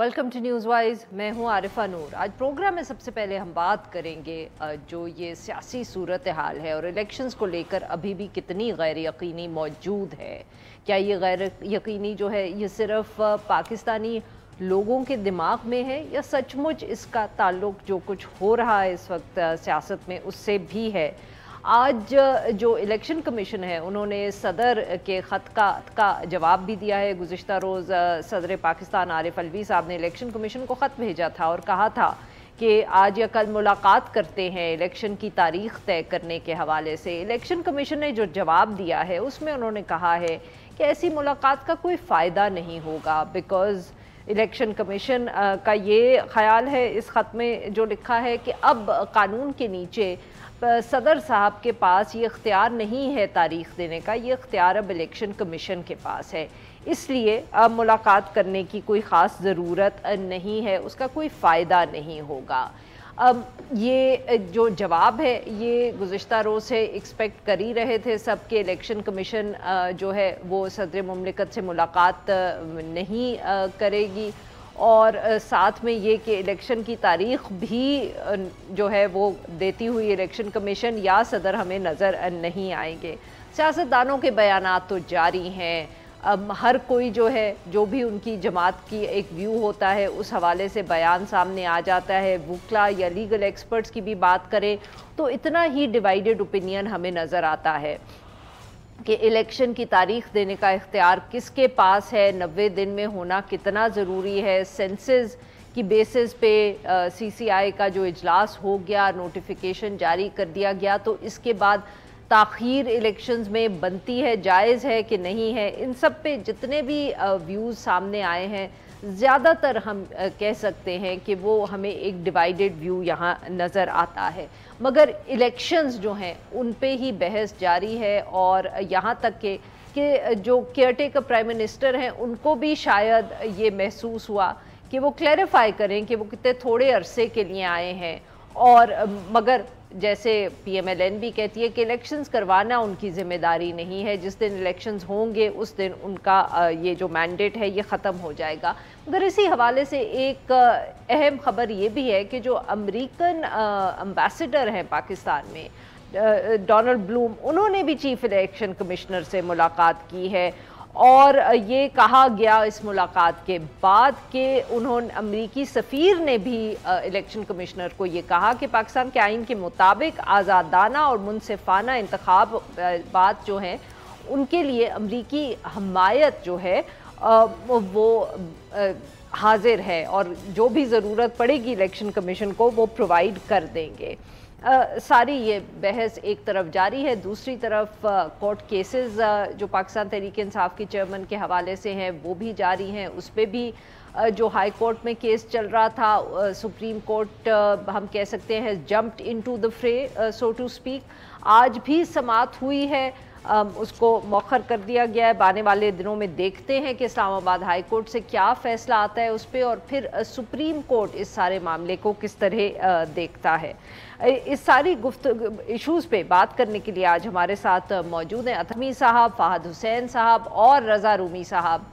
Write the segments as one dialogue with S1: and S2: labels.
S1: Welcome to news wise. मैं हूं आरिफा नूर। आज प्रोग्राम में सबसे पहले हम बात करेंगे जो ये सियासी सूरत हाल है और इलेक्शंस को लेकर अभी भी कितनी गैर यकीनी मौजूद है। क्या ये गैर यकीनी जो है ये सिर्फ पाकिस्तानी लोगों के दिमाग में है या सचमुच इसका ताल्लुक जो कुछ हो रहा है इस वक्त सियासत में उससे भी है। आज जो इलेक्शन कमीशन है उन्होंने सदर के ख़त का जवाब भी दिया है। गुज़िश्ता रोज़ सदर पाकिस्तान आरिफ अलवी साहब ने इलेक्शन कमीशन को ख़त भेजा था और कहा था कि आज या कल मुलाकात करते हैं इलेक्शन की तारीख़ तय करने के हवाले से। इलेक्शन कमीशन ने जो जवाब दिया है उसमें उन्होंने कहा है कि ऐसी मुलाकात का कोई फ़ायदा नहीं होगा, बिकॉज़ इलेक्शन कमीशन का ये ख्याल है इस ख़त में जो लिखा है कि अब कानून के नीचे सदर साहब के पास ये इख्तियार नहीं है तारीख़ देने का, ये इख्तियार अब इलेक्शन कमीशन के पास है। इसलिए अब मुलाकात करने की कोई ख़ास ज़रूरत नहीं है, उसका कोई फ़ायदा नहीं होगा। अब ये जो जवाब है ये गुज़िश्ता रोज़ से एक्सपेक्ट कर ही रहे थे सब के इलेक्शन कमीशन जो है वो सदर मुमलिकत से मुलाकात नहीं करेगी और साथ में ये कि इलेक्शन की तारीख़ भी जो है वो देती हुई इलेक्शन कमीशन या सदर हमें नज़र नहीं आएंगे। सियासतदानों के बयानात तो जारी हैं। अब हर कोई जो है जो भी उनकी जमात की एक व्यू होता है उस हवाले से बयान सामने आ जाता है। वुकला या लीगल एक्सपर्ट्स की भी बात करें तो इतना ही डिवाइडेड ओपिनियन हमें नज़र आता है कि इलेक्शन की तारीख़ देने का इख्तियार किसके पास है, 90 दिन में होना कितना ज़रूरी है। सेंसस की बेसिस पे CCI का जो इजलास हो गया, नोटिफिकेशन जारी कर दिया गया, तो इसके बाद ताख़ीर इलेक्शंस में बनती है, जायज़ है कि नहीं है। इन सब पे जितने भी व्यूज़ सामने आए हैं ज़्यादातर हम कह सकते हैं कि वो हमें एक डिवाइडेड व्यू यहाँ नज़र आता है। मगर इलेक्शंस जो हैं उन पे ही बहस जारी है और यहाँ तक कि जो केयरटेकर प्राइम मिनिस्टर हैं उनको भी शायद ये महसूस हुआ कि वो क्लैरिफाई करें कि वो कितने थोड़े अरसे के लिए आए हैं। और मगर जैसे PMLN भी कहती है कि इलेक्शंस करवाना उनकी ज़िम्मेदारी नहीं है, जिस दिन इलेक्शंस होंगे उस दिन उनका ये जो मैंडेट है ये ख़त्म हो जाएगा। मगर इसी हवाले से एक अहम ख़बर ये भी है कि जो अमेरिकन एम्बेसडर हैं पाकिस्तान में डोनाल्ड ब्लूम, उन्होंने भी चीफ इलेक्शन कमिश्नर से मुलाकात की है और ये कहा गया इस मुलाकात के बाद कि उन्होंने अमरीकी सफ़ीर ने भी इलेक्शन कमिश्नर को ये कहा कि पाकिस्तान के आइन के मुताबिक आज़ादाना और मुनसिफाना इंतखाबात जो हैं उनके लिए अमरीकी हमायत जो है वो हाजिर है और जो भी ज़रूरत पड़ेगी इलेक्शन कमीशन को वो प्रोवाइड कर देंगे। सारी ये बहस एक तरफ जारी है, दूसरी तरफ कोर्ट केसेस जो पाकिस्तान तहरीक इंसाफ की चेयरमैन के हवाले से हैं वो भी जारी हैं। उस पर भी जो हाई कोर्ट में केस चल रहा था, सुप्रीम कोर्ट हम कह सकते हैं जंप्ड इनटू द फ्रे सो टू स्पीक। आज भी समाअत हुई है, उसको मौखर कर दिया गया है। आने वाले दिनों में देखते हैं कि इस्लामाबाद हाई कोर्ट से क्या फ़ैसला आता है उस पर और फिर सुप्रीम कोर्ट इस सारे मामले को किस तरह देखता है। इस सारी इश्यूज़ पे बात करने के लिए आज हमारे साथ मौजूद हैं अतमी साहब, फ़ाहद हुसैन साहब और रज़ा रूमी साहब।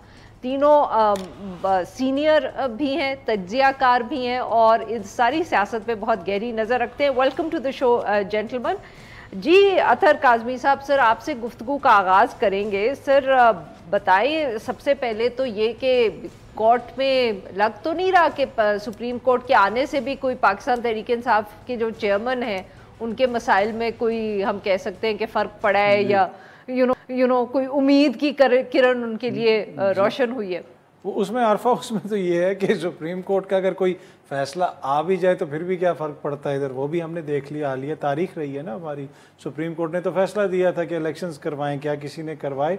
S1: तीनों सीनियर भी हैं, तज्ज़ियाकार भी हैं और इस सारी सियासत पे बहुत गहरी नज़र रखते हैं। Welcome to the show gentleman. जी अतर काज़मी साहब, सर आपसे गुफ्तगू का आगाज़ करेंगे। सर बताइए सबसे पहले तो ये कि कोर्ट में लग तो नहीं रहा कि सुप्रीम कोर्ट के आने से भी कोई पाकिस्तान तहरीक इंसाफ के जो चेयरमैन हैं उनके मसाइल में कोई हम कह सकते हैं कि फ़र्क पड़ा है या यू नो कोई उम्मीद की किरण उनके लिए रोशन हुई है?
S2: उसमें आरफा उसमें तो ये है कि सुप्रीम कोर्ट का अगर कोई फैसला आ भी जाए तो फिर भी क्या फ़र्क पड़ता है इधर, वो भी हमने देख लिया। हालिया तारीख रही है ना हमारी। सुप्रीम कोर्ट ने तो फैसला दिया था कि इलेक्शंस करवाएं, क्या किसी ने करवाए।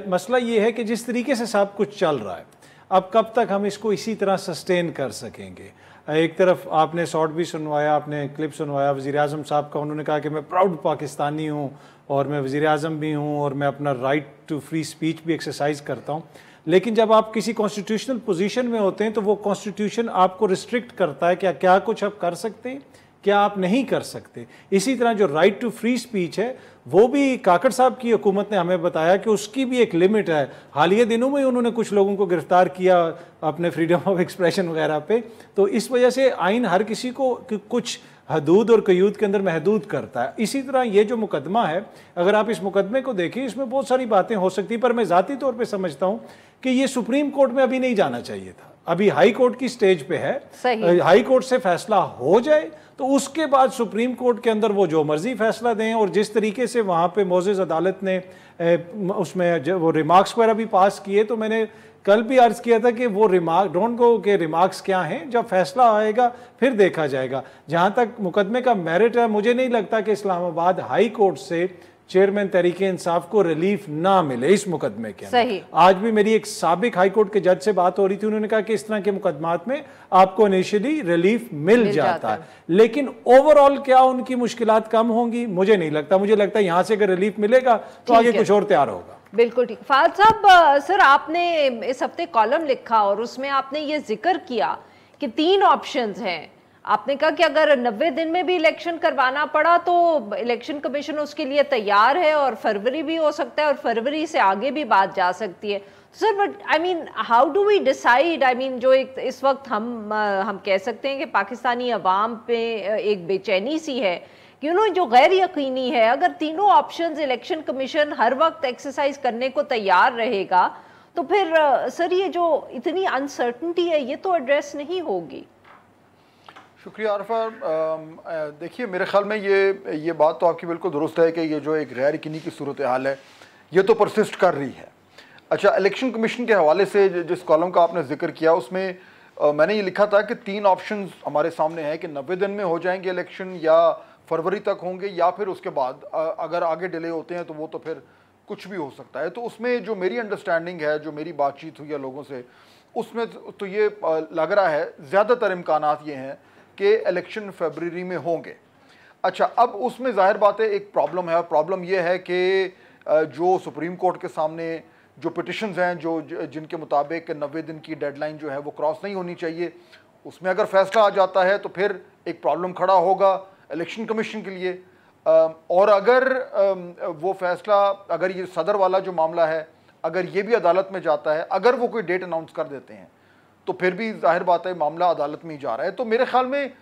S2: मसला ये है कि जिस तरीके से सब कुछ चल रहा है अब कब तक हम इसको इसी तरह सस्टेन कर सकेंगे। एक तरफ आपने शॉर्ट भी सुनवाया, आपने क्लिप सुनवाया वज़ीर आज़म साहब का, उन्होंने कहा कि मैं प्राउड पाकिस्तानी हूँ और मैं वज़ीर आज़म भी हूँ और मैं अपना राइट टू फ्री स्पीच भी एक्सरसाइज करता हूँ। लेकिन जब आप किसी कॉन्स्टिट्यूशनल पोजीशन में होते हैं तो वो कॉन्स्टिट्यूशन आपको रिस्ट्रिक्ट करता है कि क्या कुछ आप कर सकते हैं, क्या आप नहीं कर सकते? इसी तरह जो राइट टू फ्री स्पीच है, वो भी काकड़ साहब की हुकूमत ने हमें बताया कि उसकी भी एक लिमिट है। हालिया दिनों में उन्होंने कुछ लोगों को गिरफ्तार किया अपने फ्रीडम ऑफ एक्सप्रेशन वगैरह पे। तो इस वजह से आइन हर किसी को कुछ हदूद और कयूद के अंदर महदूद करता है। इसी तरह ये जो मुकदमा है, अगर आप इस मुकदमे को देखें, इसमें बहुत सारी बातें हो सकती, पर मैं ज़ाती तौर पे समझता हूँ कि ये सुप्रीम कोर्ट में अभी नहीं जाना चाहिए था। अभी हाई कोर्ट की स्टेज पे है, हाई कोर्ट से फैसला हो जाए तो उसके बाद सुप्रीम कोर्ट के अंदर वो जो मर्जी फैसला दें। और जिस तरीके से वहाँ पे मोज़ेज़ अदालत ने उसमें वो रिमार्क्स वगैरह भी पास किए, तो मैंने कल भी अर्ज किया था कि वो रिमार्क डोंट गो के रिमार्क्स क्या हैं, जब फैसला आएगा फिर देखा जाएगा। जहाँ तक मुकदमे का मेरिट है, मुझे नहीं लगता कि इस्लामाबाद हाई कोर्ट से चेयरमैन तहरीक इंसाफ को रिलीफ ना मिले इस मुकदमे के अंदर। आज भी मेरी एक साबिक हाई कोर्ट के जज से बात हो रही थी, उन्होंने कहा कि इस तरह के मुकदमात में आपको इनिशियली रिलीफ मिल जाता है, लेकिन ओवरऑल क्या उनकी मुश्किलात कम होंगी? मुझे नहीं लगता। मुझे लगता है यहाँ से अगर रिलीफ मिलेगा तो आगे कुछ और तैयार होगा।
S1: बिल्कुल ठीक। फाद साहब, सर आपने इस हफ्ते कॉलम लिखा और उसमें आपने ये जिक्र किया कि 3 ऑप्शंस हैं। आपने कहा कि अगर 90 दिन में भी इलेक्शन करवाना पड़ा तो इलेक्शन कमीशन उसके लिए तैयार है, और फरवरी भी हो सकता है, और फरवरी से आगे भी बात जा सकती है। Sir but I mean how do we decide? I mean जो एक इस वक्त हम कह सकते हैं कि पाकिस्तानी अवाम पे एक बेचैनी सी है कि जो गैर यकीनी है, अगर तीनों ऑप्शंस इलेक्शन कमीशन हर वक्त एक्सरसाइज करने को तैयार रहेगा तो फिर सर ये जो इतनी अनसर्टनिटी है ये तो एड्रेस नहीं होगी।
S3: शुक्रिया आरफा। देखिए, मेरे ख्याल में ये बात तो आपकी बिल्कुल दुरुस्त है कि ये जो एक गैर यकीनी की सूरत हाल है ये तो परसिस्ट कर रही है। अच्छा, इलेक्शन कमीशन के हवाले से जिस कॉलम का आपने जिक्र किया उसमें मैंने ये लिखा था कि 3 ऑप्शन हमारे सामने हैं कि 90 दिन में हो जाएंगे इलेक्शन, या फरवरी तक होंगे, या फिर उसके बाद अगर आगे डिले होते हैं तो वो तो फिर कुछ भी हो सकता है। तो उसमें जो मेरी अंडरस्टैंडिंग है, जो मेरी बातचीत हुई है लोगों से, उसमें तो ये लग रहा है ज़्यादातर इम्कानात ये हैं कि इलेक्शन फरवरी में होंगे। अच्छा, अब उसमें ज़ाहिर बात है एक प्रॉब्लम है, और प्रॉब्लम यह है कि जो सुप्रीम कोर्ट के सामने जो पिटिशंस हैं जो जिनके मुताबिक 90 दिन की डेडलाइन जो है वो क्रॉस नहीं होनी चाहिए, उसमें अगर फैसला आ जाता है तो फिर एक प्रॉब्लम खड़ा होगा इलेक्शन कमीशन के लिए। और अगर वो फैसला, अगर ये सदर वाला जो मामला है, अगर ये भी अदालत में जाता है, अगर वो कोई डेट अनाउंस कर देते हैं तो फिर भी जाहिर बात है मामला अदालत में ही जा रहा है। तो मेरे ख्याल में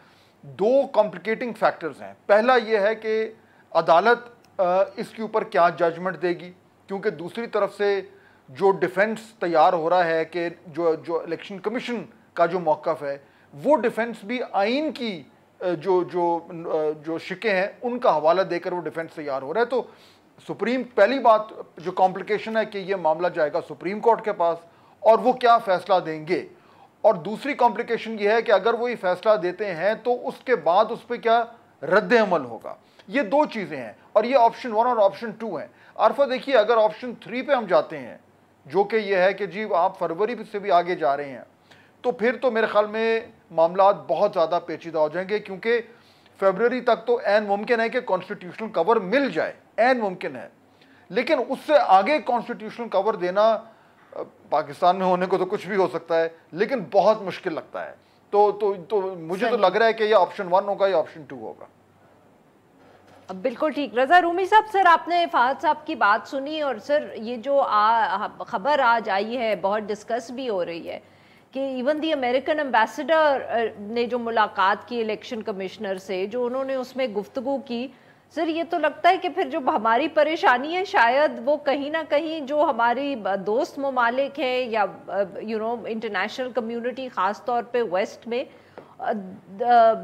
S3: 2 कॉम्प्लिकेटिंग फैक्टर्स हैं। पहला ये है कि अदालत इसके ऊपर क्या जजमेंट देगी, क्योंकि दूसरी तरफ से जो डिफेंस तैयार हो रहा है कि जो इलेक्शन कमीशन का जो मौक़िफ़ है वो डिफेंस भी आइन की जो शिकें हैं उनका हवाला देकर वो डिफेंस तैयार हो रहा है। तो पहली बात जो कॉम्प्लिकेशन है कि ये मामला जाएगा सुप्रीम कोर्ट के पास और वो क्या फ़ैसला देंगे, और दूसरी कॉम्प्लिकेशन ये है कि अगर वो ये फैसला देते हैं तो उसके बाद उस पर क्या रद्द अमल होगा। ये 2 चीज़ें हैं, और ये ऑप्शन 1 और ऑप्शन 2 हैं। आरफा, देखिए, अगर ऑप्शन 3 पे हम जाते हैं, जो कि ये है कि जी आप फरवरी से भी आगे जा रहे हैं, तो फिर तो मेरे ख्याल में मामला बहुत ज़्यादा पेचीदा हो जाएंगे, क्योंकि फरवरी तक तो ऐन मुमकिन है कि कॉन्स्टिट्यूशनल कवर मिल जाए, ऐन मुमकिन है, लेकिन उससे आगे कॉन्स्टिट्यूशनल कवर देना पाकिस्तान में होने को तो कुछ भी हो सकता है, लेकिन बहुत मुश्किल लगता है। तो मुझे तो लग रहा है कि ये ऑप्शन 1 होगा या ऑप्शन 2 होगा।
S1: बिल्कुल ठीक। रजा रूमी साहब, सर आपने फहद साहब की बात सुनी, और सर ये जो खबर आज आई है बहुत डिस्कस भी हो रही है कि इवन दी अमेरिकन एम्बेसडर ने जो मुलाकात की इलेक्शन कमिश्नर से, जो उन्होंने उसमें गुफ्तगू की, सर ये तो लगता है कि फिर जो हमारी परेशानी है शायद वो कहीं ना कहीं जो हमारी दोस्त ममालिक हैं या इंटरनेशनल कम्युनिटी ख़ास तौर पे वेस्ट में,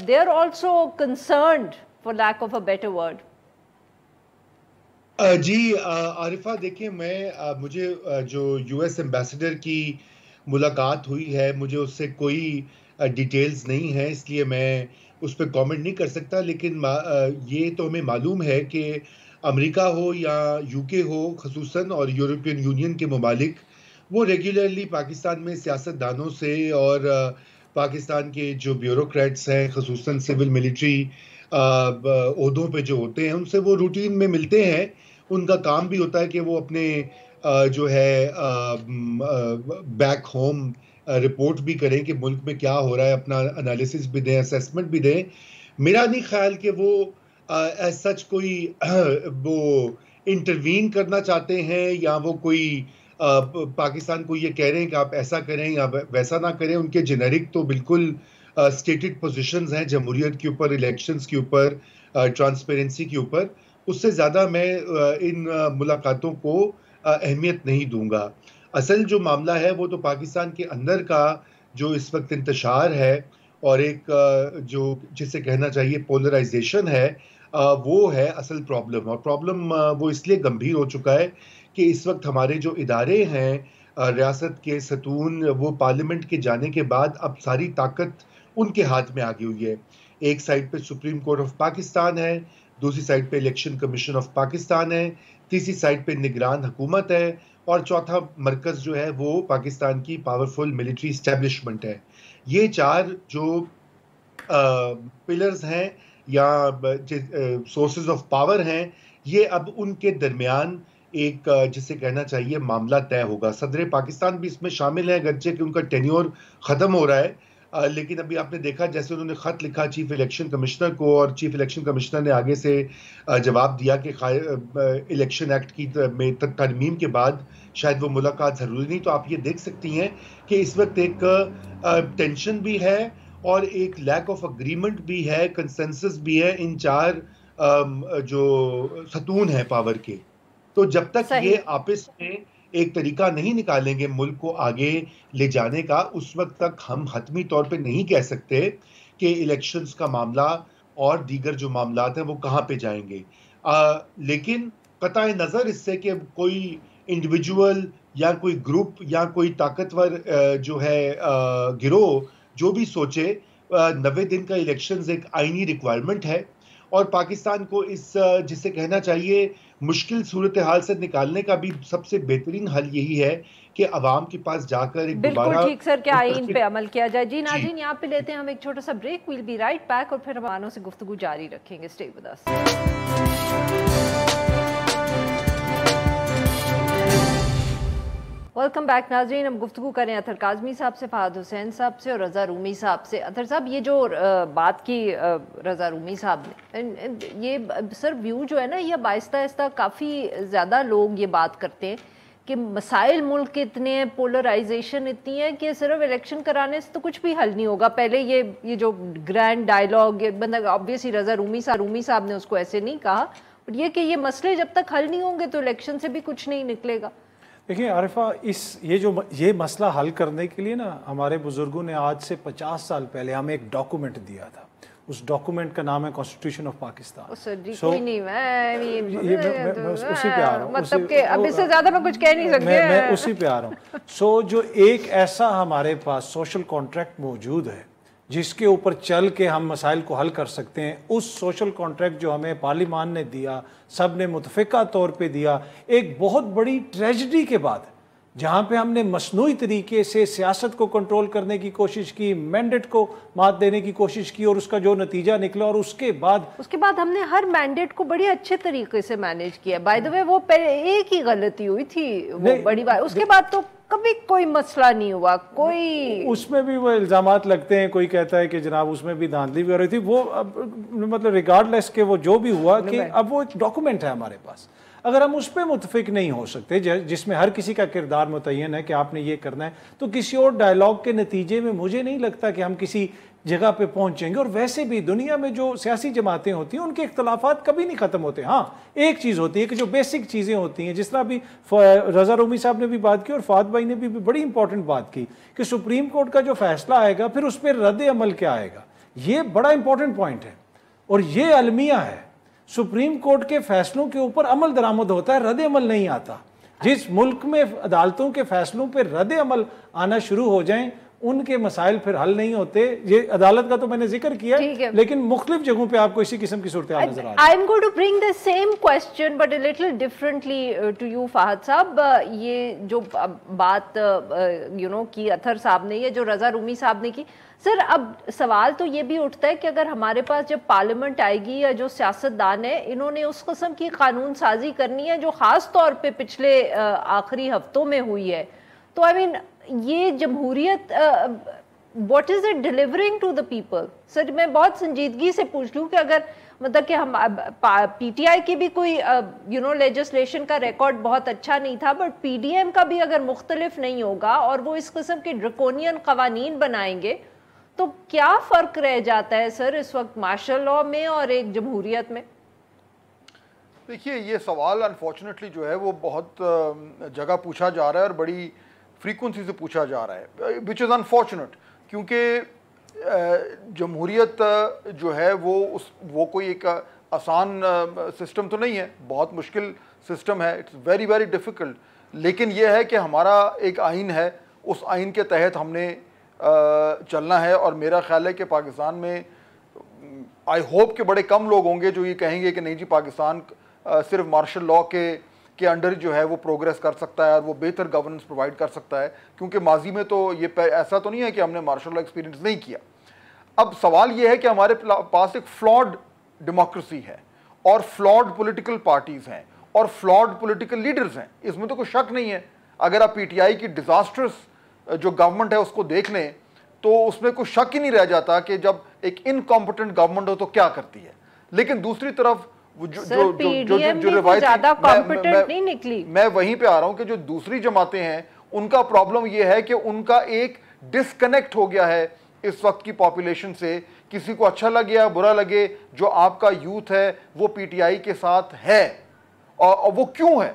S1: they are also concerned for lack of a better word.
S4: जी आरिफा, देखिए, मुझे जो यूएस एम्बेसडर की मुलाकात हुई है, मुझे उससे कोई डिटेल्स नहीं है, इसलिए मैं उस पर कमेंट नहीं कर सकता। लेकिन ये तो हमें मालूम है कि अमेरिका हो या यूके हो खसूसन, और यूरोपियन यूनियन के ममालिक, वो रेगुलरली पाकिस्तान में सियासतदानों से और पाकिस्तान के जो ब्यूरोक्रेट्स हैं खसूसन सिविल मिलिट्री ओहदों पे जो होते हैं उनसे वो रूटीन में मिलते हैं। उनका काम भी होता है कि वो अपने जो है बैक होम रिपोर्ट भी करें कि मुल्क में क्या हो रहा है, अपना एनालिसिस भी दें, असेसमेंट भी दें। मेरा नहीं ख्याल कि वो एज सच कोई वो इंटरवीन करना चाहते हैं, या वो कोई पाकिस्तान को ये कह रहे हैं कि आप ऐसा करें या वैसा ना करें। उनके जेनेरिक तो बिल्कुल स्टेटेड पोजीशंस हैं जमहूरियत के ऊपर, इलेक्शंस के ऊपर, ट्रांसपेरेंसी के ऊपर। उससे ज़्यादा मैं इन मुलाकातों को अहमियत नहीं दूंगा। असल जो मामला है वो तो पाकिस्तान के अंदर का जो इस वक्त इंतशार है और एक जो जिसे कहना चाहिए पोलराइजेशन है, वो है असल प्रॉब्लम। और प्रॉब्लम वो इसलिए गंभीर हो चुका है कि इस वक्त हमारे जो इदारे हैं रियासत के सतून, वो पार्लियामेंट के जाने के बाद अब सारी ताकत उनके हाथ में आ गई हुई है। एक साइड पे सुप्रीम कोर्ट ऑफ पाकिस्तान है, दूसरी साइड पे इलेक्शन कमीशन ऑफ पाकिस्तान है, तीसरी साइड पे निगरान हुकूमत है, और चौथा मरकज़ जो है वो पाकिस्तान की पावरफुल मिलिट्री इस्टेब्लिशमेंट है। ये चार जो पिलर्स हैं या सोर्सेज ऑफ पावर हैं, ये अब उनके दरमियान एक जिसे कहना चाहिए मामला तय होगा। सदर पाकिस्तान भी इसमें शामिल है, अगरचे कि उनका टेन्योर ख़त्म हो रहा है, लेकिन अभी आपने देखा जैसे उन्होंने ख़त लिखा चीफ इलेक्शन कमिश्नर को, और चीफ इलेक्शन कमिश्नर ने आगे से जवाब दिया कि इलेक्शन एक्ट की में तरमीम के बाद शायद वो मुलाकात ज़रूरी नहीं। तो आप ये देख सकती हैं कि इस वक्त एक टेंशन भी है और एक लैक ऑफ अग्रीमेंट भी है, कंसेंसस भी है इन चार जो सतून है पावर के। तो जब तक ये आपस में एक तरीका नहीं निकालेंगे मुल्क को आगे ले जाने का, उस वक्त तक हम हतमी तौर पे नहीं कह सकते कि इलेक्शंस का मामला और दीगर जो मामलात हैं वो कहाँ पे जाएंगे। लेकिन कताए नज़र इससे कि कोई इंडिविजुअल या कोई ग्रुप या कोई ताकतवर जो है गिरोह जो भी सोचे, 90 दिन का इलेक्शंस एक आईनी रिक्वायरमेंट है, और पाकिस्तान को इस जिसे कहना चाहिए मुश्किल सूरत हाल से निकालने का भी सबसे बेहतरीन हल यही है कि अवाम के पास जाकर एक
S1: बिल्कुल ठीक सर के आईन पे अमल किया जाए। जी नाज़रीन, यहाँ पे लेते हैं हम एक छोटा सा break, will be right back, और फिर हम आनों से गुफ्तगू जारी रखेंगे। Stay with us. Welcome back नाज़रीन। हम गुफ्तगू करें अतर काज़मी साहब से, फ़हाद हुसैन साहब से और रज़ा रूमी साहब से। अतर साहब, ये जो बात की रज़ा रूमी साहब ने, ये सर व्यू जो है ना, ये आहिस्ता आहिस्ता काफ़ी ज़्यादा लोग ये बात करते हैं कि मसाइल मुल्क के इतने हैं, पोलराइजेशन इतनी है कि सिर्फ इलेक्शन कराने से तो कुछ भी हल नहीं होगा। पहले ये जो ग्रैंड डायलॉग, ये बंदा ऑब्वियसली रज़ा रूमी साहब ने उसको ऐसे नहीं कहा, बट ये कि ये मसले जब तक हल नहीं होंगे तो इलेक्शन से भी कुछ नहीं निकलेगा।
S2: देखिए आरिफा, ये मसला हल करने के लिए ना हमारे बुजुर्गों ने आज से 50 साल पहले हमें एक डॉक्यूमेंट दिया था। उस डॉक्यूमेंट का नाम है कॉन्स्टिट्यूशन ऑफ पाकिस्तान।
S1: कोई नहीं, मैं
S2: उसी पे आ रहा हूँ,
S1: मतलब कि अब इससे ज्यादा मैं कुछ कह नहीं सकती,
S2: मैं उसी पे आ रहा हूँ। जो एक ऐसा हमारे पास सोशल कॉन्ट्रैक्ट मौजूद है जिसके ऊपर चल के हम मसाइल को हल कर सकते हैं, उस सोशल कॉन्ट्रैक्ट जो हमें पार्लियामान ने दिया, सब ने मुतफ़िका तौर पे दिया, एक बहुत बड़ी ट्रेजिडी के बाद जहाँ पे हमने मसनूई तरीके से सियासत को कंट्रोल करने की कोशिश की, मैंडेट को मात देने की कोशिश की, और उसका जो नतीजा निकला, और उसके बाद
S1: हमने हर मैंडेट को बड़े अच्छे तरीके से मैनेज किया। बाय द वे वो एक ही गलती हुई थी, वो बड़ी बात, उसके बाद तो कभी कोई मसला नहीं हुआ। कोई
S2: उसमें भी वो इल्जामात लगते हैं, कोई कहता है कि जनाब उसमें भी धांधली भी हो रही थी। वो मतलब रिगार्डलेस के वो जो भी हुआ, कि अब वो एक डॉक्यूमेंट है हमारे पास, अगर हम उस पर मुतफिक नहीं हो सकते जिसमें हर किसी का किरदार मुतय्यन है कि आपने ये करना है, तो किसी और डायलॉग के नतीजे में मुझे नहीं लगता कि हम किसी जगह पे पहुंचेंगे। और वैसे भी दुनिया में जो सियासी जमातें होती हैं उनके इख्तलाफात कभी नहीं ख़त्म होते। हाँ, एक चीज़ होती है कि जो बेसिक चीज़ें होती हैं, जिस तरह अभी रज़ा रूमी साहब ने भी बात की और फ़ाद भाई ने भी बड़ी इंपॉर्टेंट बात की कि सुप्रीम कोर्ट का जो फैसला आएगा फिर उस पर रद्द अमल क्या आएगा, ये बड़ा इंपॉर्टेंट पॉइंट है। और ये अलमिया है, सुप्रीम कोर्ट के फैसलों के ऊपर अमल दरामद होता है, रद्द अमल नहीं आता। जिस मुल्क में अदालतों के फैसलों पर रद्द अमल आना शुरू हो जाएं, उनके मसाइल फिर हल नहीं होते। ये अदालत का तो मैंने जिक्र किया, लेकिन मुख्तलिफ जगहों पे आपको इसी किस्म की सूरत हाल नजर आ रही है।
S1: I am going to bring the same question but a little differently to you Fahad साहब। ये जो बात की अथर साहब ने, ये जो रज़ा रूमी साहब ने की, सर अब सवाल तो ये भी उठता है कि अगर हमारे पास जब पार्लियामेंट आएगी या जो सियासतदान है, इन्होंने उस किस्म की कानून साजी करनी है जो ख़ास तौर पे पिछले आखिरी हफ्तों में हुई है, तो आई मीन ये जमहूरियत what is it delivering to the people? Sir मैं बहुत संजीदगी से पूछ लूं कि अगर मतलब कि हम पीटीआई की भी कोई लेजिस्लेशन का रिकॉर्ड बहुत अच्छा नहीं था, बट पीडीएम का भी अगर मुख्तलिफ नहीं होगा और वो इस किस्म के ड्रकोनियन कवानीन बनाएंगे तो क्या फर्क रह जाता है सर इस वक्त मार्शल लॉ में और एक जमहूरियत में?
S3: देखिए, ये सवाल अनफॉर्चुनेटली जो है वो बहुत जगह पूछा जा रहा है और बड़ी फ्रीक्वेंसी से पूछा जा रहा है, विच इज़ अनफॉर्चुनेट, क्योंकि जमहूरियत जो है वो कोई एक आसान सिस्टम तो नहीं है, बहुत मुश्किल सिस्टम है, इट्स वेरी वेरी डिफ़िकल्ट। लेकिन ये है कि हमारा एक आइन है, उस आइन के तहत हमने चलना है। और मेरा ख्याल है कि पाकिस्तान में आई होप कि बड़े कम लोग होंगे जो ये कहेंगे कि नहीं जी पाकिस्तान सिर्फ मार्शल लॉ के अंडर जो है वो प्रोग्रेस कर सकता है और वो बेहतर गवर्नेंस प्रोवाइड कर सकता है, क्योंकि माजी में तो ये ऐसा तो नहीं है कि हमने मार्शल लॉ एक्सपीरियंस नहीं किया। अब सवाल ये है कि हमारे पास एक फ्लॉड डेमोक्रेसी है और फ्लॉड पॉलिटिकल पार्टीज़ हैं और फ्लॉड पॉलिटिकल लीडर्स हैं, इसमें तो कोई शक नहीं है। अगर आप पीटीआई की डिज़ास्ट्रस जो गवर्नमेंट है उसको देख लें तो उसमें कोई शक ही नहीं रह जाता कि जब एक इनकॉम्पिटेंट गवर्नमेंट हो तो क्या करती है। लेकिन दूसरी तरफ जो
S1: रिवायती नहीं निकली,
S3: मैं वहीं पे आ रहा हूं कि जो दूसरी जमातें हैं उनका प्रॉब्लम यह है कि उनका एक डिस्कनेक्ट हो गया है इस वक्त की पॉपुलेशन से। किसी को अच्छा लगे या बुरा लगे, जो आपका यूथ है वो पीटीआई के साथ है। और वो क्यों है?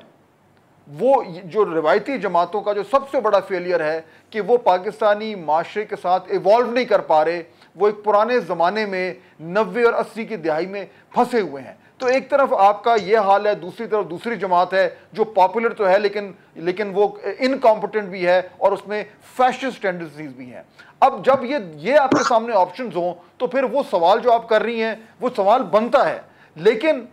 S3: वो जो रिवायती जमातों का जो सबसे बड़ा फेलियर है कि वो पाकिस्तानी माशरे के साथ इवॉल्व नहीं कर पा रहे, वो एक पुराने ज़माने में 90 और 80 की दहाई में फंसे हुए हैं। तो एक तरफ आपका ये हाल है, दूसरी तरफ दूसरी जमात है जो पॉपुलर तो है लेकिन वो इनकॉम्पिटेंट भी है और उसमें फैशिस्ट टेंडेंसीज भी हैं। अब जब ये आपके सामने ऑप्शंस हों तो फिर वो सवाल जो आप कर रही हैं वो सवाल बनता है। लेकिन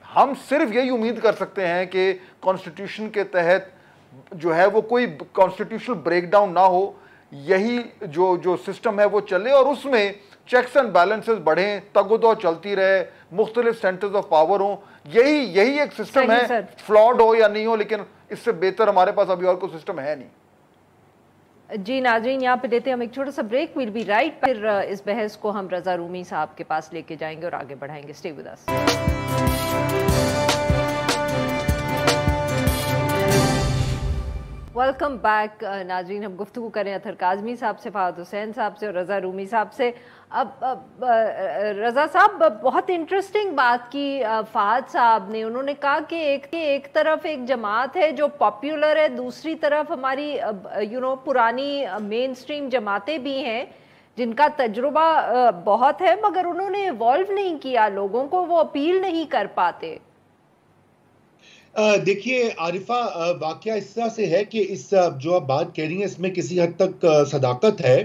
S3: हम सिर्फ यही उम्मीद कर सकते हैं कि कॉन्स्टिट्यूशन के तहत जो है वो कोई कॉन्स्टिट्यूशनल ब्रेकडाउन ना हो, यही जो सिस्टम है वो चले और उसमें चेक्स एंड बैलेंसेस बढ़ें, तगोदो चलती रहे, मुख्तलिफ सेंटर्स ऑफ पावर हों। यही एक सिस्टम है, फ्लॉड हो या नहीं हो, लेकिन इससे बेहतर हमारे पास अभी और कोई सिस्टम है नहीं।
S1: जी नाज़रीन, यहाँ पे देते हैं हम एक छोटा सा ब्रेक, विल बी राइट। फिर इस बहस को हम रजा रूमी साहब के पास लेके जाएंगे और आगे बढ़ाएंगे। Stay with us. Welcome back नाज़रीन, हम गुफ्तगू करें अतर काज़मी साहब से, फहद हुसैन साहब से और रज़ा रूमी साहब से। अब रज़ा साहब, बहुत इंटरेस्टिंग बात की फहद साहब ने। उन्होंने कहा कि एक तरफ एक जमात है जो पॉपुलर है, दूसरी तरफ हमारी पुरानी मेन स्ट्रीम जमातें भी हैं जिनका तजुर्बा बहुत है, मगर उन्होंने इवॉल्व नहीं किया, लोगों को वो अपील नहीं कर पाते।
S4: देखिए आरिफा, वाकया इस तरह से है कि इस जो आप बात कह रही हैं इसमें किसी हद तक सदाकत है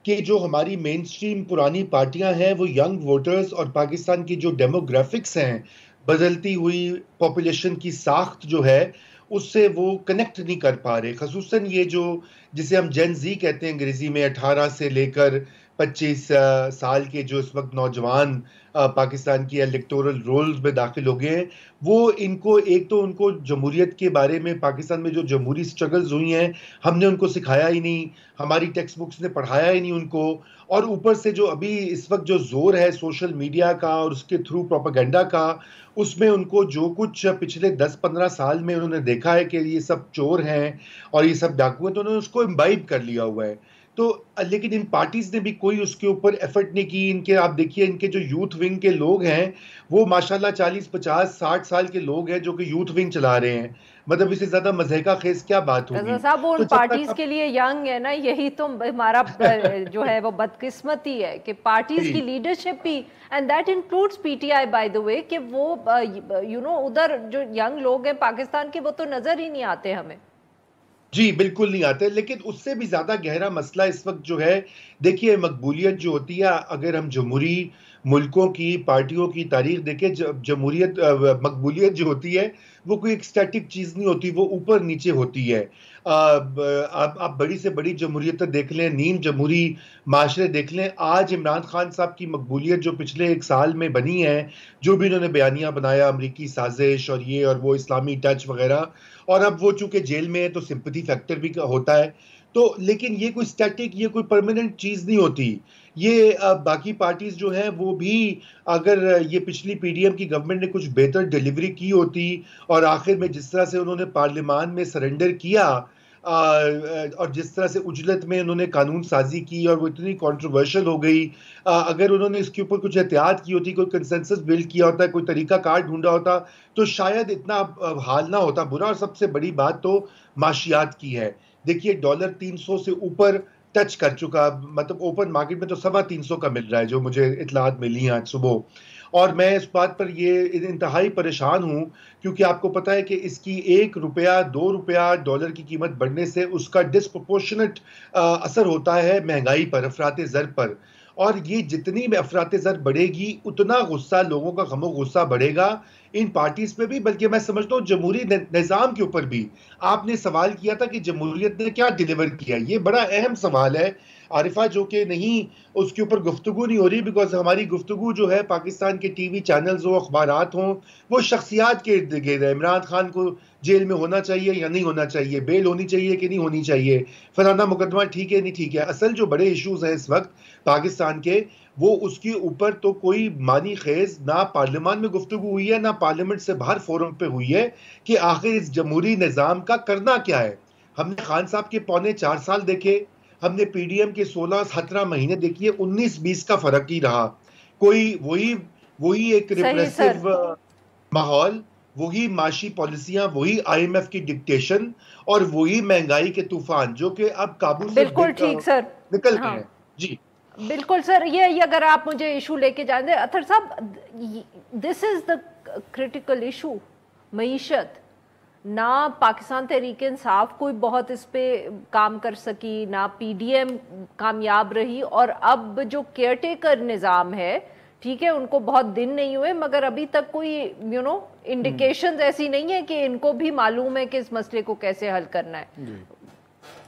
S4: कि जो हमारी मेन स्ट्रीम पुरानी पार्टियां हैं वो यंग वोटर्स और पाकिस्तान की जो डेमोग्राफिक्स हैं, बदलती हुई पॉपुलेशन की साख्त जो है उससे वो कनेक्ट नहीं कर पा रहे। खसूसन ये जो जिसे हम जेन जी कहते हैं अंग्रेजी में, 18 से लेकर 25 साल के जो इस वक्त नौजवान पाकिस्तान की इलेक्टोरल रोल्स में दाखिल हो गए हैं, वो इनको एक तो उनको जमहूरियत के बारे में, पाकिस्तान में जो जमहूरी स्ट्रगल्स हुई हैं हमने उनको सिखाया ही नहीं, हमारी टेक्स्ट बुक्स ने पढ़ाया ही नहीं उनको। और ऊपर से जो अभी इस वक्त जो जोर है सोशल मीडिया का और उसके थ्रू प्रोपेगेंडा का, उसमें उनको जो कुछ पिछले 10-15 साल में उन्होंने देखा है कि ये सब चोर हैं और ये सब डाकू हैं, तो उन्होंने उसको इम्बाइब कर लिया हुआ है। तो लेकिन इन पार्टीज ने भी कोई उसके ऊपर एफर्ट नहीं की। इनके आप देखिए, इनके जो यूथ विंग के लोग हैं वो माशाल्लाह 40-50-60 साल के लोग हैं जो कि यूथ विंग चला रहे हैं। मतलब इससे ज्यादा मजे का खेस क्या बात होगी
S1: साहब? वो उन पार्टीज के लिए यंग है ना, यही तो हमारा जो है वो बदकिस्मती है कि पार्टीज की लीडरशिप भी, and that includes PTI by the way, कि वो उधर जो यंग लोग हैं पाकिस्तान के वो तो नजर ही नहीं आते हमें।
S4: जी बिल्कुल नहीं आते। लेकिन उससे भी ज्यादा गहरा मसला इस वक्त जो है, देखिए मकबूलियत जो होती है, अगर हम जमहूरी मुल्कों की पार्टियों की तारीख देखें, जमहूरियत मकबूलियत जो होती है वो कोई एक स्टैटिक चीज़ नहीं होती, वो ऊपर नीचे होती है। आप बड़ी से बड़ी जमहूरियत देख लें, नीम जमहूरी माशरे देख लें। आज इमरान खान साहब की मकबूलियत जो पिछले 1 साल में बनी है, जो भी इन्होंने बयानिया बनाया, अमरीकी साजिश और ये और वो, इस्लामी टच वगैरह, और अब वो चूंकि जेल में है तो सिंपैथी फैक्टर भी होता है। तो लेकिन ये कोई स्टैटिक, ये कोई परमानेंट चीज नहीं होती। ये बाकी पार्टीज जो है वो भी, अगर ये पिछली पीडीएम की गवर्नमेंट ने कुछ बेहतर डिलीवरी की होती और आखिर में जिस तरह से उन्होंने पार्लियामान में सरेंडर किया, और जिस तरह से उजलत में उन्होंने कानून साजी की और वो इतनी कंट्रोवर्शियल हो गई, अगर उन्होंने इसके ऊपर कुछ एहतियात की होती, कोई कंसेंसस बिल्ड किया होता, कोई तरीका कार ढूंढा होता, तो शायद इतना हाल ना होता बुरा। और सबसे बड़ी बात तो माशियात की है। देखिए डॉलर 300 से ऊपर टच कर चुका, मतलब ओपन मार्केट में तो 325 का मिल रहा है, जो मुझे इतलात मिली हैं आज सुबह। और मैं इस बात पर ये इंतहाई परेशान हूँ, क्योंकि आपको पता है कि इसकी 1 रुपया 2 रुपया डॉलर की कीमत बढ़ने से उसका डिस्प्रोपोर्शनेट असर होता है महंगाई पर, अफराते ज़र पर। और ये जितनी में अफराते ज़र बढ़ेगी उतना गुस्सा, लोगों का गमो गुस्सा बढ़ेगा इन पार्टीज पे भी, बल्कि मैं समझता हूँ जमहूरी निज़ाम के ऊपर भी। आपने सवाल किया था कि जमहूरियत ने क्या डिलीवर किया, ये बड़ा अहम सवाल है आरिफा, जो कि नहीं, उसके ऊपर गुफ्तगू नहीं हो रही, बिकॉज हमारी गुफ्तगू जो है पाकिस्तान के टीवी चैनल्स हो, अखबारात हों, वो शख्सियात के इर्द गिर्द है। इमरान खान को जेल में होना चाहिए या नहीं होना चाहिए, बेल होनी चाहिए कि नहीं होनी चाहिए, फलाना मुकदमा ठीक है नहीं ठीक है। असल जो बड़े इश्यूज हैं इस वक्त पाकिस्तान के, वो उसके ऊपर तो कोई मानी खेज ना पार्लियामान में गुफ्तगू हुई है, ना पार्लियामेंट से बाहर फोरम पे हुई है कि आखिर इस जमहूरी निज़ाम का करना क्या है। हमने खान साहब के 4.25 साल देखे, हमने पीडीएम के 16-17 महीने देखिए, 19-20 का फर्क ही रहा। कोई वही एक रिप्रेसिव माहौल, वही माशी पॉलिसियां, वही आईएमएफ की डिक्टेशन और वही महंगाई के तूफान जो कि अब काबू से
S1: बिल्कुल ठीक सर,
S4: निकल गए हैं। जी
S1: बिल्कुल सर, ये अगर आप मुझे इशू लेके जाने अतर साहब, this is the critical issue. मईशत ना पाकिस्तान तहरीक इंसाफ कोई बहुत इस पे काम कर सकी, ना पीडीएम कामयाब रही, और अब जो केयरटेकर निज़ाम है, ठीक है उनको बहुत दिन नहीं हुए, मगर अभी तक कोई इंडिकेशंस ऐसी नहीं है कि इनको भी मालूम है कि इस मसले को कैसे हल करना है।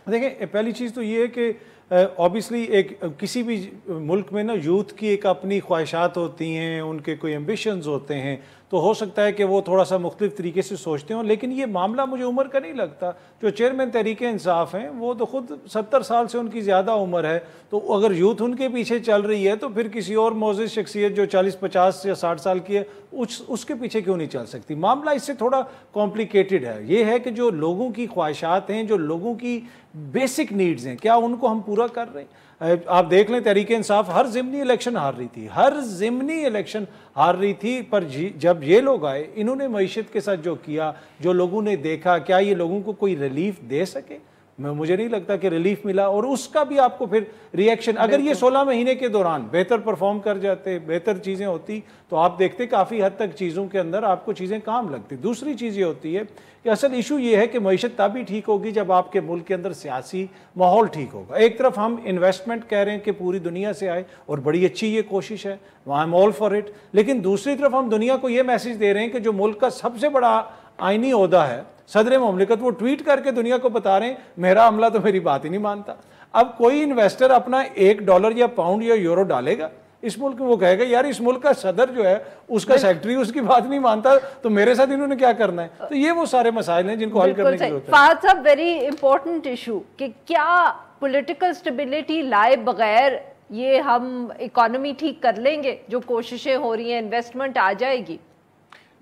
S2: देखिए पहली चीज़ तो ये है कि ऑब्वियसली एक किसी भी मुल्क में ना यूथ की एक अपनी ख्वाहिशात होती हैं, उनके कोई एम्बिशंस होते हैं, तो हो सकता है कि वो थोड़ा सा मुख्तलिफ तरीके से सोचते हों। लेकिन ये मामला मुझे उम्र का नहीं लगता। जो चेयरमैन तहरीक इंसाफ हैं वो तो ख़ुद 70 साल से उनकी ज़्यादा उम्र है, तो अगर यूथ उनके पीछे चल रही है तो फिर किसी और मोअज़्ज़िज़ शख्सियत जो 40-50 या 60 साल की है उसके पीछे क्यों नहीं चल सकती। मामला इससे थोड़ा कॉम्प्लिकेटेड है। ये है कि जो लोगों की ख्वाहिशात हैं, जो लोगों की बेसिक नीड्स हैं, क्या उनको हम पूरा कर रहे हैं। आप देख लें तहरीक इंसाफ हर ज़िमनी इलेक्शन हार रही थी, हर ज़िमनी इलेक्शन हार रही थी, पर जब ये लोग आए, इन्होंने मईशत के साथ जो किया, जो लोगों ने देखा, क्या ये लोगों को कोई रिलीफ दे सके। मुझे नहीं लगता कि रिलीफ मिला, और उसका भी आपको फिर रिएक्शन, अगर ये 16 महीने के दौरान बेहतर परफॉर्म कर जाते, बेहतर चीज़ें होती, तो आप देखते काफ़ी हद तक चीज़ों के अंदर आपको चीज़ें काम लगती। दूसरी चीज़ ये होती है कि असल इशू ये है कि मईशत तभी ठीक होगी जब आपके मुल्क के अंदर सियासी माहौल ठीक होगा। एक तरफ हम इन्वेस्टमेंट कह रहे हैं कि पूरी दुनिया से आए, और बड़ी अच्छी ये कोशिश है, I am all for it, लेकिन दूसरी तरफ हम दुनिया को ये मैसेज दे रहे हैं कि जो मुल्क का सबसे बड़ा आईनी ओहदा है सदर ममलिकत, वो ट्वीट करके दुनिया को बता रहे हैं मेरा अमला तो मेरी बात ही नहीं मानता। अब कोई इन्वेस्टर अपना $1 या पाउंड या यूरो डालेगा इस मुल्क में, वो कहेगा यार इस मुल्क का सदर जो है, उसका सेक्रेटरी उसकी बात नहीं मानता, तो मेरे साथ इन्होंने क्या करना है। तो ये वो सारे मसाइल हैं जिनको हल करने की जरूरत है।
S1: फाहद साहब, वेरी इंपॉर्टेंट इशू कि क्या पॉलिटिकल स्टेबिलिटी लाए बगैर ये हम इकोनॉमी ठीक कर लेंगे। जो कोशिशें हो रही हैं, इन्वेस्टमेंट आ जाएगी।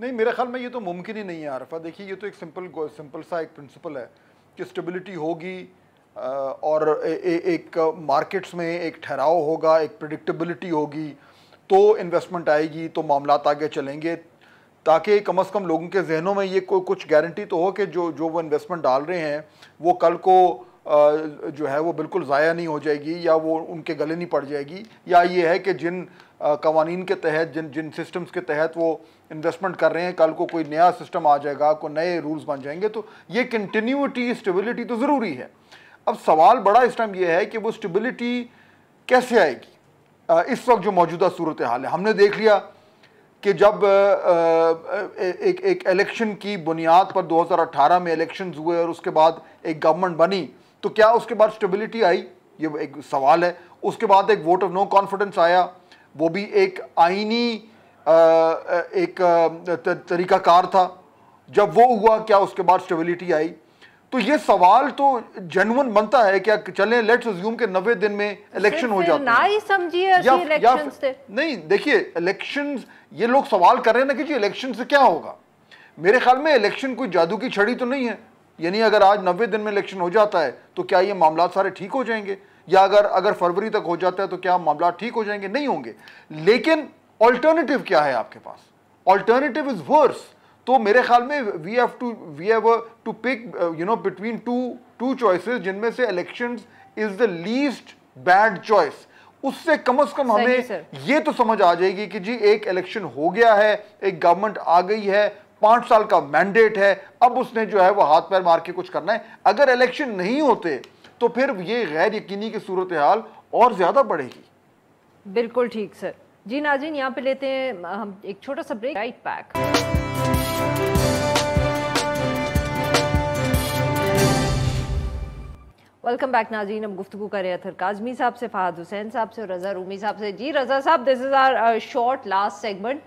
S3: नहीं, मेरे ख्याल में ये तो मुमकिन ही नहीं है आरिफा। देखिए ये तो एक सिंपल सा एक प्रिंसिपल है कि स्टेबिलिटी होगी और एक मार्केट्स में एक ठहराव होगा, एक प्रेडिक्टेबिलिटी होगी, तो इन्वेस्टमेंट आएगी, तो मामलात आगे चलेंगे, ताकि कम से कम लोगों के जहनों में ये कुछ गारंटी तो हो कि जो वो इन्वेस्टमेंट डाल रहे हैं वो कल को जो है वो बिल्कुल ज़ाया नहीं हो जाएगी, या वो उनके गले नहीं पड़ जाएगी, या ये है कि जिन कवानीन के तहत, जिन सिस्टम्स के तहत वो इन्वेस्टमेंट कर रहे हैं, कल को कोई नया सिस्टम आ जाएगा, कोई नए रूल्स बन जाएंगे, तो ये कंटिन्यूटी, स्टेबिलिटी तो ज़रूरी है। अब सवाल बड़ा इस टाइम ये है कि वो स्टेबिलिटी कैसे आएगी। इस वक्त जो मौजूदा सूरत हाल है, हमने देख लिया कि जब एक इलेक्शन की बुनियाद पर 2018 में इलेक्शन हुए और उसके बाद एक गवर्नमेंट बनी, तो क्या उसके बाद स्टेबिलिटी आई, ये एक सवाल है। उसके बाद एक वोट ऑफ नो कॉन्फिडेंस आया, वो भी एक आईनी एक तरीकाकार था। जब वो हुआ, क्या उसके बाद स्टेबिलिटी आई। तो ये सवाल तो जेन्युइन बनता है क्या, चलें लेट्स अज्यूम के 90 दिन में इलेक्शन हो जाते
S1: ना ही समझिए इलेक्शंस थे।
S3: नहीं देखिए इलेक्शंस, ये लोग सवाल कर रहे हैं ना कि जी इलेक्शन से क्या होगा। मेरे ख्याल में इलेक्शन कोई जादू की छड़ी तो नहीं है, यानी अगर आज 90 दिन में इलेक्शन हो जाता है तो क्या ये मामला सारे ठीक हो जाएंगे, या अगर फरवरी तक हो जाता है तो क्या मामला ठीक हो जाएंगे, नहीं होंगे। लेकिन ऑल्टरनेटिव क्या है आपके पास, ऑल्टरनेटिव इज वर्स। तो मेरे ख्याल में we have to pick between two choices, जिनमें से elections is the least bad choice. उससे कम हमें ये तो समझ आ जाएगी कि जी एक इलेक्शन हो गया है, एक गवर्नमेंट आ गई है, 5 साल का मैंडेट है, अब उसने जो है वो हाथ पैर मार के कुछ करना है। अगर इलेक्शन नहीं होते तो फिर ये गैर यकीनी की सूरत हाल और ज्यादा बढ़ेगी।
S1: बिल्कुल ठीक सर। जी नाज़रीन, यहाँ पे लेते हैं हम एक छोटा सा break. Right back. Welcome back नाज़रीन। हम गुफ्तगू कर रहे हैं अतहर काज़मी साहब से, फ़हाद हुसैन साहब से और रज़ा रूमी साहब से। जी रज़ा साहब, this is our short last segment.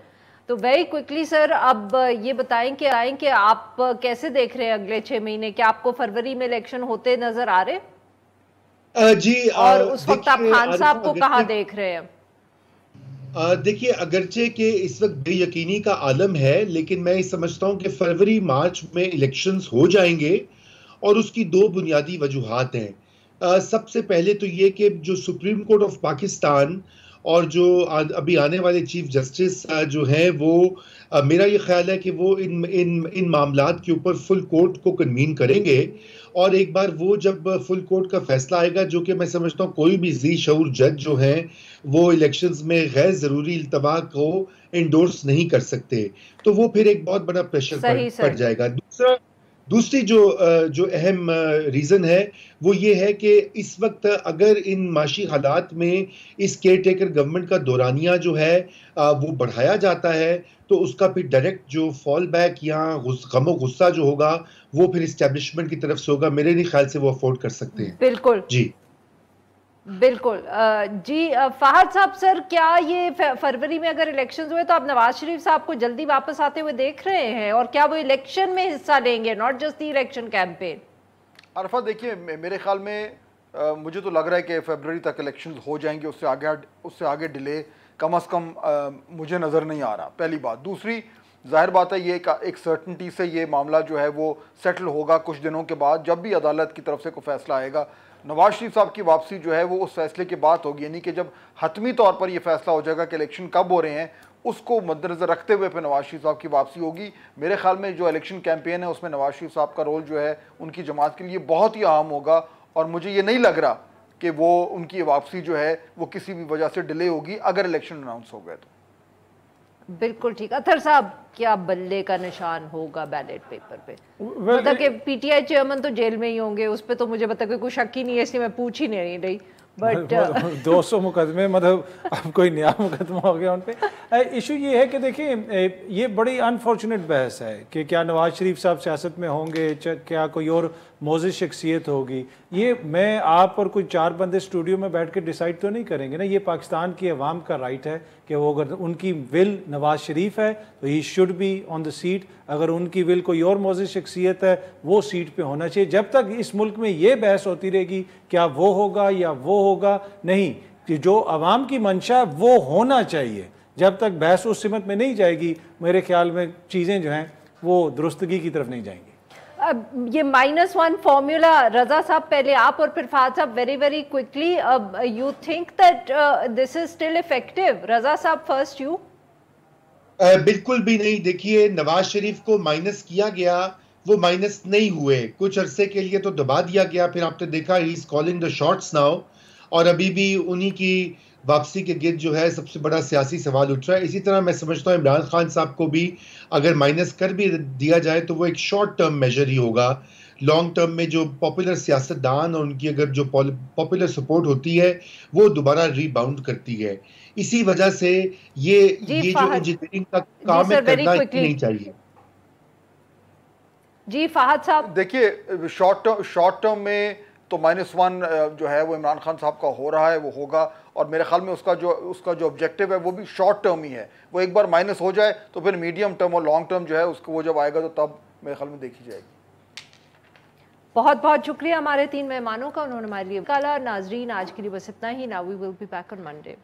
S1: तो वेरी क्विकली सर, अब ये बताएं कि आप कैसे देख रहे हैं अगले 6 महीने? क्या आपको फरवरी में इलेक्शन होते नजर आ रहे?
S4: जी
S1: और उस वक्त आप खान साहब को कहाँ देख रहे हैं?
S4: देखिए, अगरचे के इस वक्त बेयकीनी का आलम है, लेकिन मैं समझता हूं कि फरवरी मार्च में इलेक्शंस हो जाएंगे और उसकी 2 बुनियादी वजूहात हैं। सबसे पहले तो ये कि जो सुप्रीम कोर्ट ऑफ पाकिस्तान और जो अभी आने वाले चीफ जस्टिस जो हैं वो मेरा ये ख्याल है कि वो इन मामलात के ऊपर फुल कोर्ट को कन्वीन करेंगे, और एक बार वो जब फुल कोर्ट का फैसला आएगा, जो कि मैं समझता हूँ कोई भी जी शऊर जज जो हैं वो इलेक्शंस में गैर ज़रूरी इल्तवा को इंडोर्स नहीं कर सकते, तो वो फिर एक बहुत बड़ा प्रेशर पड़ जाएगा। दूसरी जो अहम रीज़न है वो ये है कि इस वक्त अगर इन माशी हालात में इस केयर टेकर गवर्नमेंट का दौरानिया जो है वो बढ़ाया जाता है, तो उसका फिर डायरेक्ट जो फॉल बैक या गमो गुस्सा जो होगा वो फिर इस्टेब्लिशमेंट की तरफ से होगा। मेरे नहीं ख्याल से वो अफोर्ड कर सकते हैं।
S1: बिल्कुल
S4: जी
S1: बिल्कुल। जी फहद साहब, सर क्या ये फरवरी में अगर इलेक्शंस हुए तो आप नवाज शरीफ साहब को जल्दी वापस आते हुए देख रहे हैं, और क्या वो इलेक्शन में हिस्सा लेंगे, not just the election campaign?
S3: Arfa, देखिए मेरे ख्याल में मुझे तो लग रहा है कि फरवरी तक इलेक्शंस हो जाएंगे, उससे आगे डिले कम से कम मुझे नज़र नहीं आ रहा, पहली बात। दूसरी, जाहिर बात है ये एक सर्टनिटी से ये मामला जो है वो सेटल होगा कुछ दिनों के बाद, जब भी अदालत की तरफ से कोई फैसला आएगा। नवाज शरीफ साहब की वापसी जो है वो उस फैसले के बाद होगी, यानी कि जब हतमी तौर पर यह फैसला हो जाएगा कि इलेक्शन कब हो रहे हैं, उसको मद्देनज़र रखते हुए फिर नवाज शरीफ साहब की वापसी होगी। मेरे ख्याल में जो इलेक्शन कैंपेन है उसमें नवाज शरीफ साहब का रोल जो है उनकी जमात के लिए बहुत ही अहम होगा, और मुझे ये नहीं लग रहा कि वो उनकी वापसी जो है वो किसी भी वजह से डिले होगी अगर इलेक्शन अनाउंस हो गए तो।
S1: बिल्कुल ठीक। अतहर साहब, क्या बल्ले का निशान होगा बैलेट पेपर पे? मतलब कि पीटीआई चेयरमैन तो जेल में ही होंगे, उस पर तो मुझे पता कोई शक ही नहीं है, इसलिए मैं पूछ ही नहीं रही। बट
S2: 200 मुकदमे, मतलब अब कोई नया मुकदमा हो गया उन पे। इशू ये है कि देखिए ये बड़ी अनफॉर्चुनेट बहस है कि क्या नवाज शरीफ साहब सियासत में होंगे, क्या कोई और मोज़िज़ शख्सियत होगी। ये मैं आप और कोई 4 बंदे स्टूडियो में बैठ के डिसाइड तो नहीं करेंगे ना। ये पाकिस्तान की अवाम का राइट है कि वो अगर उनकी विल नवाज शरीफ है तो he should be on the seat, अगर उनकी विल कोई और मोज़िज़ शख्सियत है वो सीट पे होना चाहिए। जब तक इस मुल्क में ये बहस होती रहेगी क्या वो होगा या वो होगा, नहीं, कि जो अवाम की मंशा वो होना चाहिए, जब तक बहस उस सिमत में नहीं जाएगी मेरे ख्याल में चीज़ें जो हैं वो दुरुस्तगी की तरफ नहीं जाएंगी।
S1: अब ये -1 फॉर्मूला, रजा साहब पहले आप और फिर फहद साहब very quickly, you think that this is still effective? Raza साहब फर्स्ट यू।
S4: बिल्कुल भी नहीं। देखिए, नवाज शरीफ को माइनस किया गया, वो माइनस नहीं हुए, कुछ अरसे के लिए तो दबा दिया गया, फिर आपने देखा he is calling the shots now, और अभी भी उन्हीं की वापसी के गिर्द जो है सबसे बड़ा सियासी सवाल उठ रहा है। इसी तरह मैं समझता हूँ इमरान खान साहब को भी अगर माइनस कर भी दिया जाए तो वो एक शॉर्ट टर्म मेजर ही होगा। लॉन्ग टर्म में जो पॉपुलर सियासतदान और उनकी अगर जो पॉपुलर सपोर्ट होती है वो दोबारा रीबाउंड करती है। इसी वजह से ये जो इंजीनियरिंग का काम है करना ही नहीं चाहिए।
S1: जी फहद साहब,
S3: देखिए शॉर्ट टर्म में तो -1 जो है वो इमरान खान साहब का हो रहा है, वो होगा, और मेरे ख्याल में उसका जो ऑब्जेक्टिव है वो भी शॉर्ट टर्म ही है। वो एक बार माइनस हो जाए तो फिर मीडियम टर्म और लॉन्ग टर्म जो है उसको वो जब आएगा तो तब मेरे ख्याल में देखी जाएगी।
S1: बहुत बहुत शुक्रिया हमारे 3 मेहमानों का, उन्होंने हमारे लिए काला। नाजरीन, आज के लिए बस इतना ही। Now we will be back on Monday.